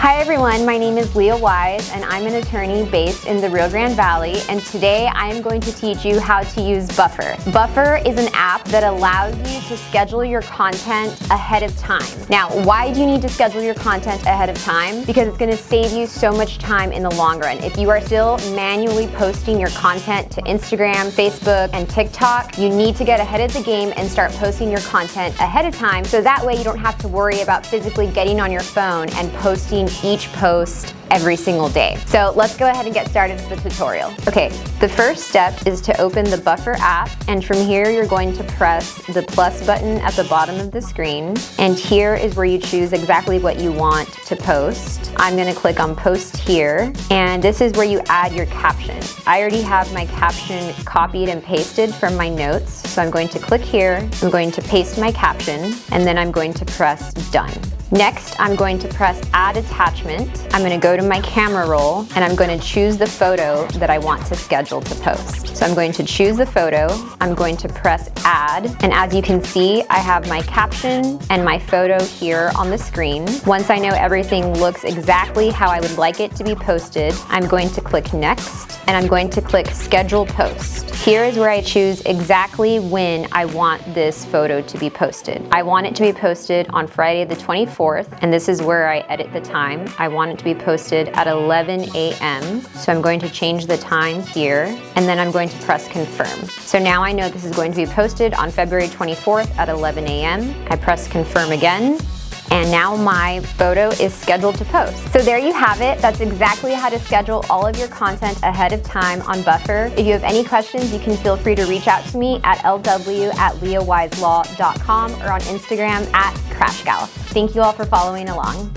Hi everyone, my name is Leah Wise and I'm an attorney based in the Rio Grande Valley, and today I am going to teach you how to use Buffer. Buffer is an app that allows you to schedule your content ahead of time. Now, why do you need to schedule your content ahead of time? Because it's going to save you so much time in the long run. If you are still manually posting your content to Instagram, Facebook, and TikTok, you need to get ahead of the game and start posting your content ahead of time, so that way you don't have to worry about physically getting on your phone and posting each post every single day. So let's go ahead and get started with the tutorial. Okay, the first step is to open the Buffer app, and from here you're going to press the plus button at the bottom of the screen, and here is where you choose exactly what you want to post. I'm going to click on post here, and this is where you add your caption. I already have my caption copied and pasted from my notes, so I'm going to click here, I'm going to paste my caption, and then I'm going to press done. Next, I'm going to press add attachment. I'm going to go to my camera roll and I'm going to choose the photo that I want to schedule to post. So I'm going to choose the photo, I'm going to press add, and as you can see, I have my caption and my photo here on the screen. Once I know everything looks exactly how I would like it to be posted, I'm going to click next and I'm going to click schedule post. Here is where I choose exactly when I want this photo to be posted. I want it to be posted on Friday the 24th, and this is where I edit the time. I want it to be posted at 11 a.m. So I'm going to change the time here, and then I'm going to press confirm. So now I know this is going to be posted on February 24th at 11 a.m. I press confirm again, and now my photo is scheduled to post. So there you have it. That's exactly how to schedule all of your content ahead of time on Buffer. If you have any questions, you can feel free to reach out to me at lw@leahwiselaw.com or on Instagram @crashgal. Thank you all for following along.